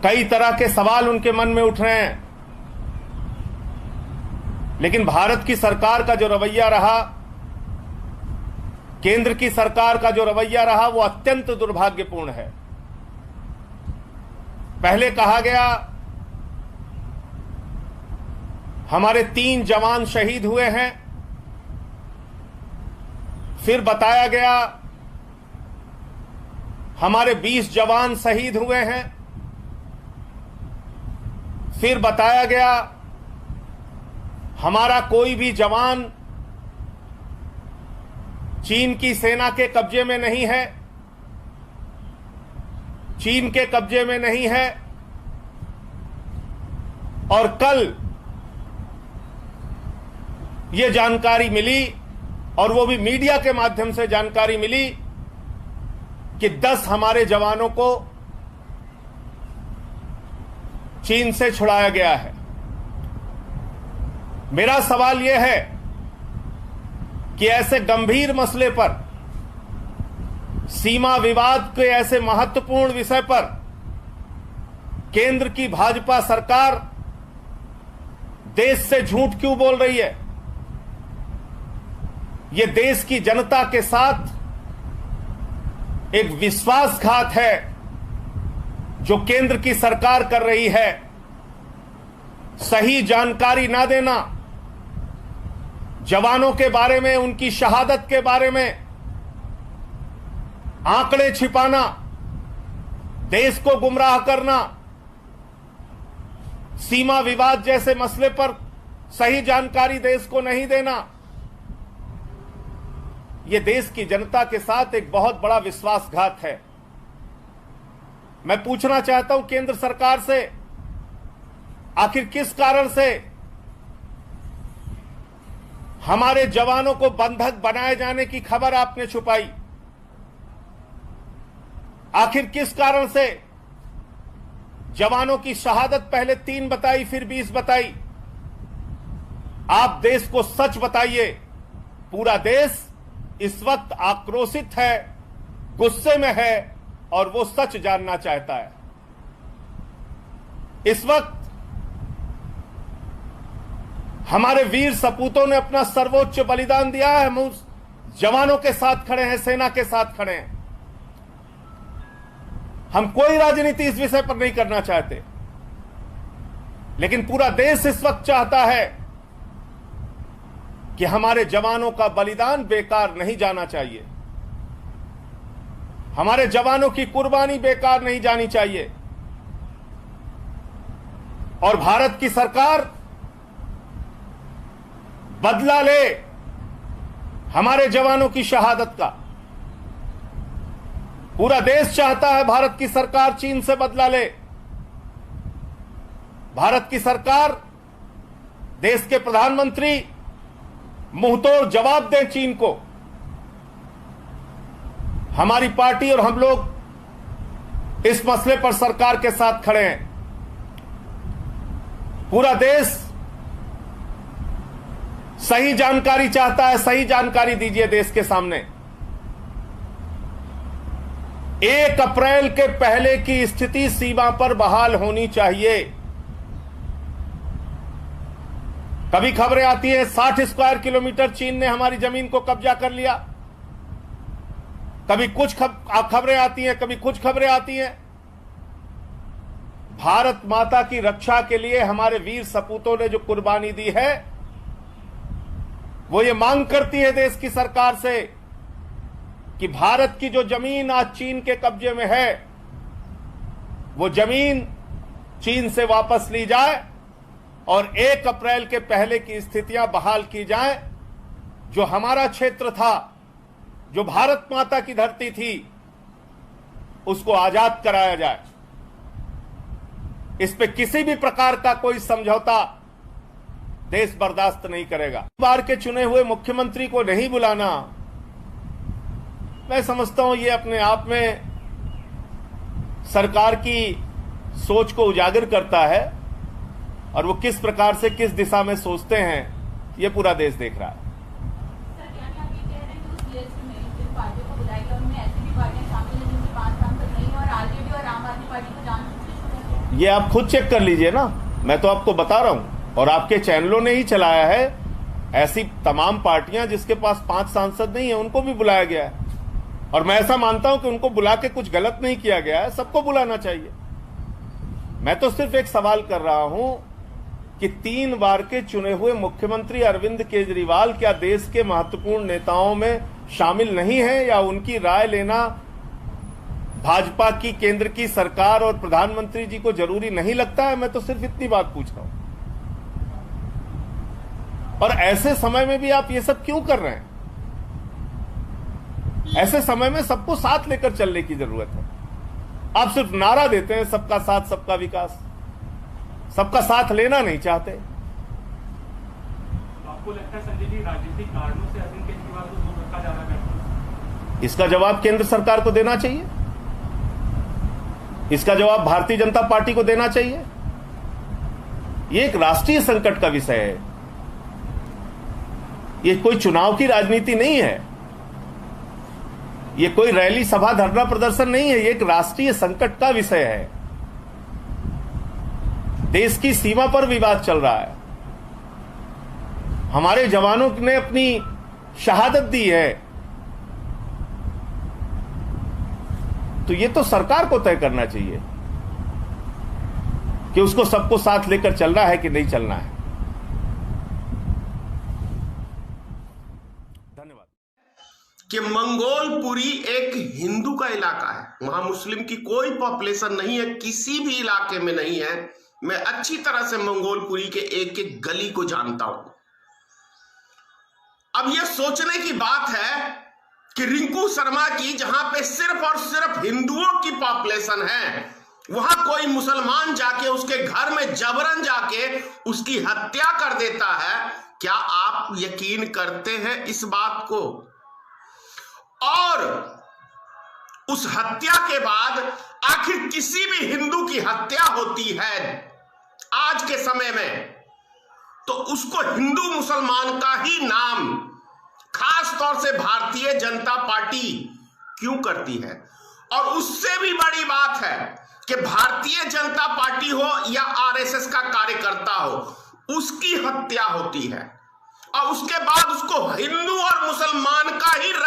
कई तरह के सवाल उनके मन में उठ रहे हैं। लेकिन भारत की सरकार का जो रवैया रहा, केंद्र की सरकार का जो रवैया रहा, वो अत्यंत दुर्भाग्यपूर्ण है। पहले कहा गया हमारे 3 जवान शहीद हुए हैं, फिर बताया गया हमारे 20 जवान शहीद हुए हैं, फिर बताया गया हमारा कोई भी जवान चीन की सेना के कब्जे में नहीं है, चीन के कब्जे में नहीं है। और कल यह जानकारी मिली, और वो भी मीडिया के माध्यम से जानकारी मिली, कि 10 हमारे जवानों को चीन से छुड़ाया गया है। मेरा सवाल यह है कि ऐसे गंभीर मसले पर, सीमा विवाद के ऐसे महत्वपूर्ण विषय पर केंद्र की भाजपा सरकार देश से झूठ क्यों बोल रही है? यह देश की जनता के साथ एक विश्वासघात है जो केंद्र की सरकार कर रही है। सही जानकारी ना देना, जवानों के बारे में, उनकी शहादत के बारे में आंकड़े छिपाना, देश को गुमराह करना, सीमा विवाद जैसे मसले पर सही जानकारी देश को नहीं देना, यह देश की जनता के साथ एक बहुत बड़ा विश्वासघात है। मैं पूछना चाहता हूं केंद्र सरकार से, आखिर किस कारण से हमारे जवानों को बंधक बनाए जाने की खबर आपने छुपाई? आखिर किस कारण से जवानों की शहादत पहले 3 बताई, फिर 20 बताई? आप देश को सच बताइए। पूरा देश इस वक्त आक्रोशित है, गुस्से में है, और वो सच जानना चाहता है। इस वक्त हमारे वीर सपूतों ने अपना सर्वोच्च बलिदान दिया है। हम उस जवानों के साथ खड़े हैं, सेना के साथ खड़े हैं। हम कोई राजनीति इस विषय पर नहीं करना चाहते, लेकिन पूरा देश इस वक्त चाहता है कि हमारे जवानों का बलिदान बेकार नहीं जाना चाहिए, हमारे जवानों की कुर्बानी बेकार नहीं जानी चाहिए। और भारत की सरकार बदला ले हमारे जवानों की शहादत का। पूरा देश चाहता है भारत की सरकार चीन से बदला ले। भारत की सरकार, देश के प्रधानमंत्री मुंहतोड़ जवाब दें चीन को। हमारी पार्टी और हम लोग इस मसले पर सरकार के साथ खड़े हैं। पूरा देश सही जानकारी चाहता है, सही जानकारी दीजिए देश के सामने। 1 अप्रैल के पहले की स्थिति सीमा पर बहाल होनी चाहिए। कभी खबरें आती हैं 60 स्क्वायर किलोमीटर चीन ने हमारी जमीन को कब्जा कर लिया, कभी कुछ खबरें आती हैं, कभी कुछ खबरें आती हैं। भारत माता की रक्षा के लिए हमारे वीर सपूतों ने जो कुर्बानी दी है, वो ये मांग करती है देश की सरकार से कि भारत की जो जमीन आज चीन के कब्जे में है, वो जमीन चीन से वापस ली जाए और 1 अप्रैल के पहले की स्थितियां बहाल की जाएं। जो हमारा क्षेत्र था, जो भारत माता की धरती थी, उसको आजाद कराया जाए। इस पे किसी भी प्रकार का कोई समझौता देश बर्दाश्त नहीं करेगा। बार के चुने हुए मुख्यमंत्री को नहीं बुलाना, मैं समझता हूं ये अपने आप में सरकार की सोच को उजागर करता है, और वो किस प्रकार से, किस दिशा में सोचते हैं, ये पूरा देश देख रहा है। ये आप खुद चेक कर लीजिए ना, मैं तो आपको बता रहा हूं, और आपके चैनलों ने ही चलाया है। ऐसी तमाम पार्टियां जिसके पास 5 सांसद नहीं है उनको भी बुलाया गया है, और मैं ऐसा मानता हूं कि उनको बुला के कुछ गलत नहीं किया गया है, सबको बुलाना चाहिए। मैं तो सिर्फ एक सवाल कर रहा हूं कि 3 बार के चुने हुए मुख्यमंत्री अरविंद केजरीवाल क्या देश के महत्वपूर्ण नेताओं में शामिल नहीं है, या उनकी राय लेना भाजपा की केंद्र की सरकार और प्रधानमंत्री जी को जरूरी नहीं लगता है? मैं तो सिर्फ इतनी बात पूछ रहा हूं। और ऐसे समय में भी आप ये सब क्यों कर रहे हैं? ऐसे समय में सबको साथ लेकर चलने की जरूरत है। आप सिर्फ नारा देते हैं सबका साथ सबका विकास, सबका साथ लेना नहीं चाहते। आपको लगता है संजय जी राजनीतिक कारणों से अरविंद केजरीवाल को दूर रखा जा रहा है? इसका जवाब केंद्र सरकार को देना चाहिए, इसका जवाब भारतीय जनता पार्टी को देना चाहिए। यह एक राष्ट्रीय संकट का विषय है, यह कोई चुनाव की राजनीति नहीं है, यह कोई रैली सभा धरना प्रदर्शन नहीं है, यह एक राष्ट्रीय संकट का विषय है। देश की सीमा पर विवाद चल रहा है, हमारे जवानों ने अपनी शहादत दी है, तो ये तो सरकार को तय करना चाहिए कि उसको सबको साथ लेकर चलना है कि नहीं चलना है। धन्यवाद। कि मंगोलपुरी एक हिंदू का इलाका है, वहां मुस्लिम की कोई पॉपुलेशन नहीं है, किसी भी इलाके में नहीं है। मैं अच्छी तरह से मंगोलपुरी के एक एक गली को जानता हूं। अब यह सोचने की बात है कि रिंकू शर्मा की जहां पे सिर्फ और सिर्फ हिंदुओं की पॉपुलेशन है, वहां कोई मुसलमान जाके उसके घर में जबरन जाके उसकी हत्या कर देता है। क्या आप यकीन करते हैं इस बात को? और उस हत्या के बाद आखिर किसी भी हिंदू की हत्या होती है आज के समय में, तो उसको हिंदू मुसलमान का ही नाम खास तौर से भारतीय जनता पार्टी क्यों करती है? और उससे भी बड़ी बात है कि भारतीय जनता पार्टी हो या आरएसएस का कार्यकर्ता हो, उसकी हत्या होती है और उसके बाद उसको हिंदू और मुसलमान का ही रंग